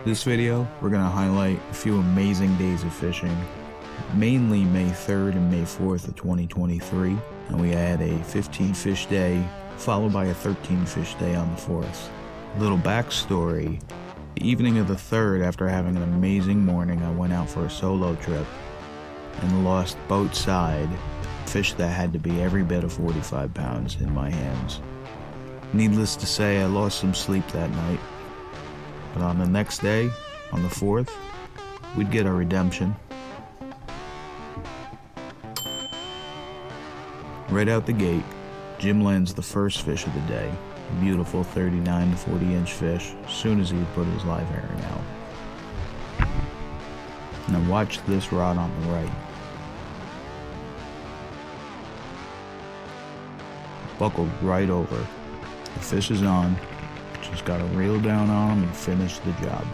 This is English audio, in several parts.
This video, we're going to highlight a few amazing days of fishing, mainly May 3rd and May 4th of 2023, and we had a 15 fish day followed by a 13 fish day on the 4th. Little backstory, the evening of the 3rd, after having an amazing morning, I went out for a solo trip and lost boat side fish that had to be every bit of 45 pounds in my hands. Needless to say, I lost some sleep that night. But on the next day, on the 4th, we'd get our redemption. Right out the gate, Jim lands the first fish of the day, a beautiful 39 to 40 inch fish, as soon as he put his live herring out. Now watch this rod on the right. Buckled right over. The fish is on. Just got to reel down on him and finish the job.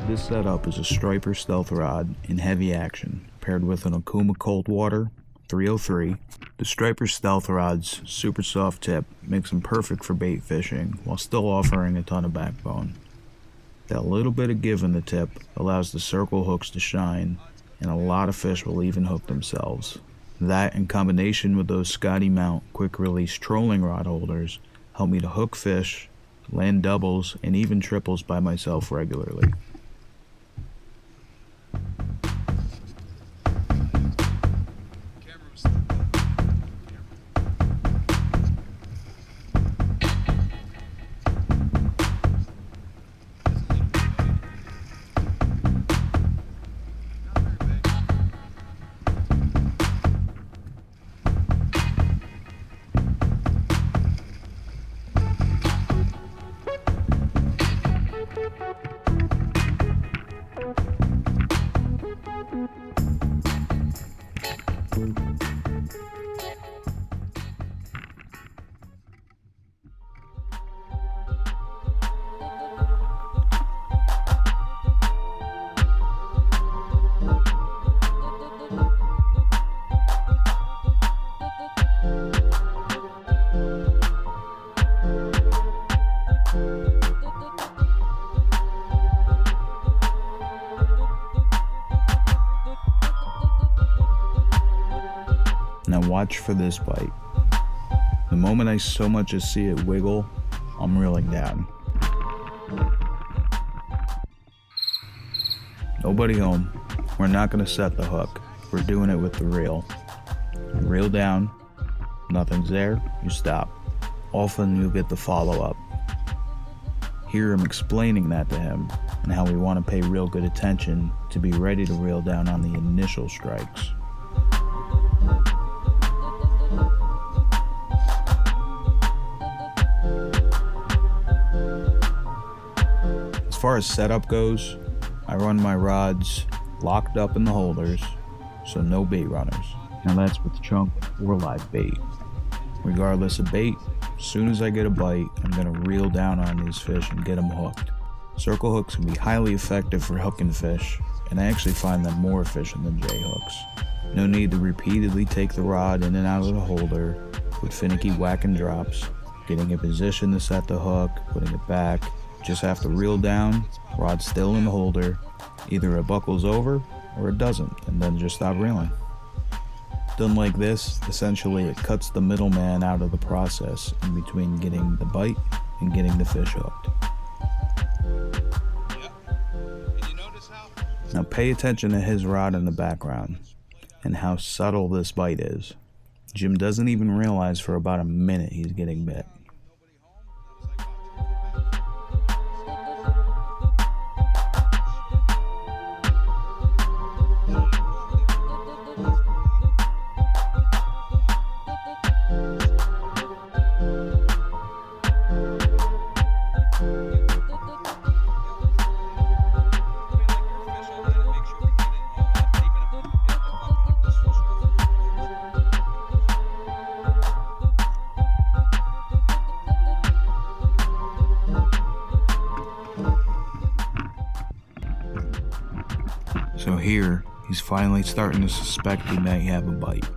This setup is a striper stealth rod in heavy action, paired with an Okuma Coldwater 303. The striper stealth rod's super soft tip makes them perfect for bait fishing while still offering a ton of backbone. That little bit of give in the tip allows the circle hooks to shine, and a lot of fish will even hook themselves. That, in combination with those Scotty Mount quick release trolling rod holders, help me to hook fish, land doubles, and even triples by myself regularly. Now watch for this bite. The moment I so much as see it wiggle, I'm reeling down. Nobody home. We're not going to set the hook. We're doing it with the reel. You reel down, nothing's there, you stop. Often you'll get the follow-up. Here I'm explaining that to him and how we want to pay real good attention to be ready to reel down on the initial strikes. As far as setup goes, I run my rods locked up in the holders, so no bait runners. Now that's with chunk or live bait. Regardless of bait, as soon as I get a bite, I'm going to reel down on these fish and get them hooked. Circle hooks can be highly effective for hooking fish, and I actually find them more efficient than J hooks. No need to repeatedly take the rod in and out of the holder with finicky whack and drops, getting in position to set the hook, putting it back. Just have to reel down, rod still in the holder, either it buckles over or it doesn't, and then just stop reeling. Done like this, essentially it cuts the middleman out of the process in between getting the bite and getting the fish hooked. Now pay attention to his rod in the background and how subtle this bite is. Jim doesn't even realize for about a minute he's getting bit. So here, He's finally starting to suspect he may have a bite,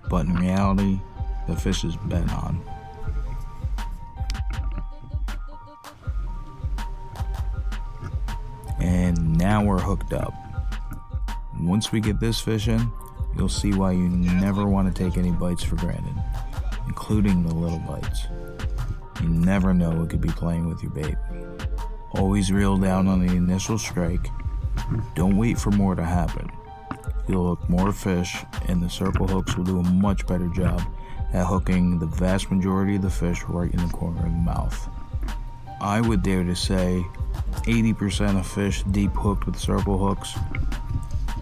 but in reality, the fish is bent on. And now we're hooked up. Once we get this fish in, you'll see why you never want to take any bites for granted, including the little bites. You never know what could be playing with your bait. Always reel down on the initial strike. Don't wait for more to happen. You'll hook more fish, and the circle hooks will do a much better job at hooking the vast majority of the fish right in the corner of the mouth. I would dare to say 80% of fish deep hooked with circle hooks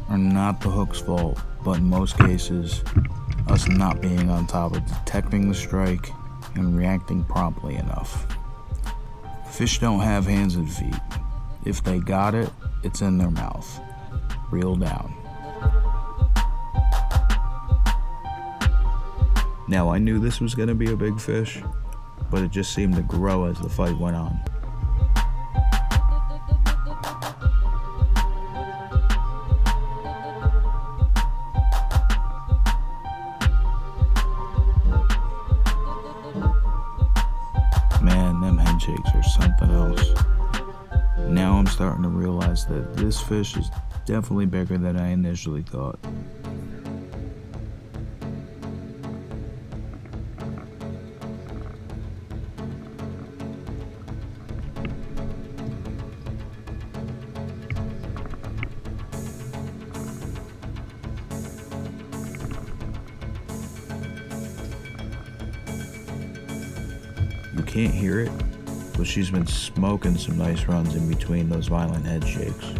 are not the hook's fault, but in most cases, us not being on top of detecting the strike and reacting promptly enough. Fish don't have hands and feet. If they got it, it's in their mouth. Reel down. Now, I knew this was going to be a big fish, but it just seemed to grow as the fight went on. Man, them head shakes are something else. Now I'm starting to realize that this fish is definitely bigger than I initially thought. You can't hear it, but she's been smoking some nice runs in between those violent head shakes.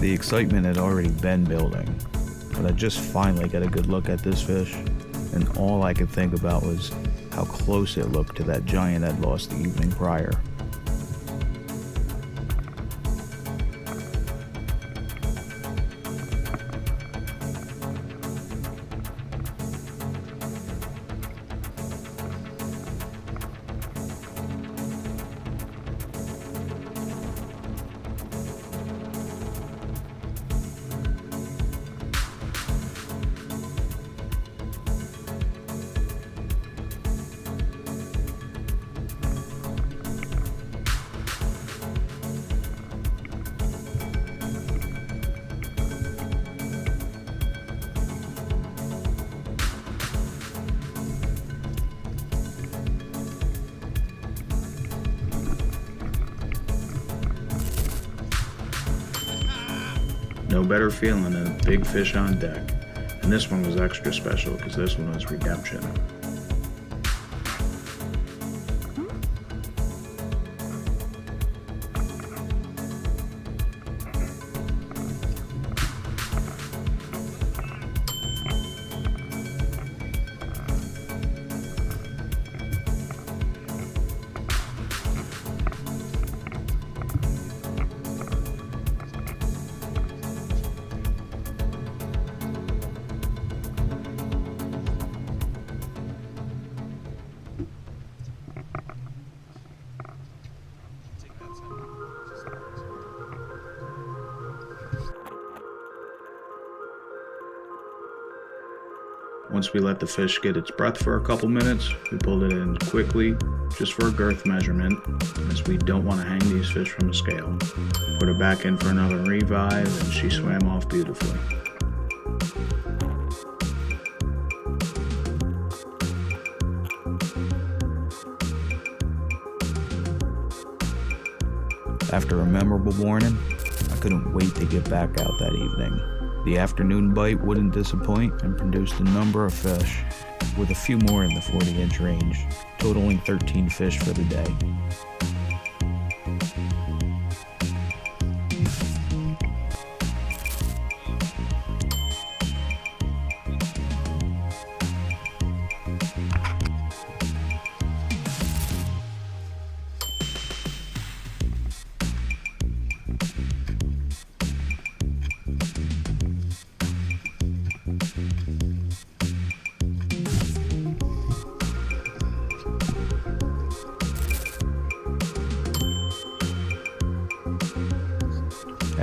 The excitement had already been building, but I just finally got a good look at this fish, and all I could think about was how close it looked to that giant I'd lost the evening prior. No better feeling than a big fish on deck. And this one was extra special because this one was redemption. Once we let the fish get its breath for a couple minutes, we pulled it in quickly, just for a girth measurement, as we don't want to hang these fish from a scale. Put her back in for another revive, and she swam off beautifully. After a memorable morning, I couldn't wait to get back out that evening. The afternoon bite wouldn't disappoint and produced a number of fish, with a few more in the 40-inch range, totaling 13 fish for the day.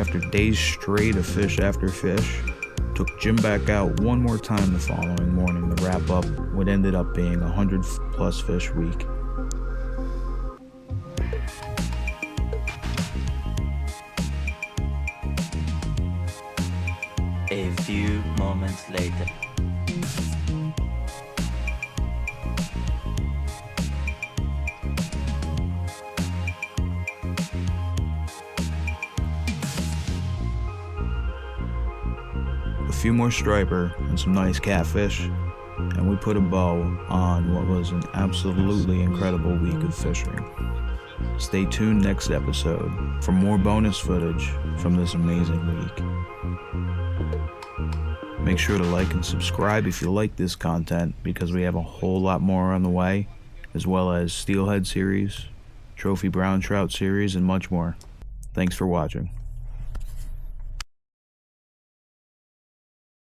After days straight of fish after fish, took Jim back out one more time the following morning to wrap up what ended up being a 100+ fish week. A few moments later. A few more striper and some nice catfish, and we put a bow on what was an absolutely incredible week of fishing. Stay tuned next episode for more bonus footage from this amazing week. Make sure to like and subscribe if you like this content, because we have a whole lot more on the way, as well as steelhead series, trophy brown trout series, and much more. Thanks for watching.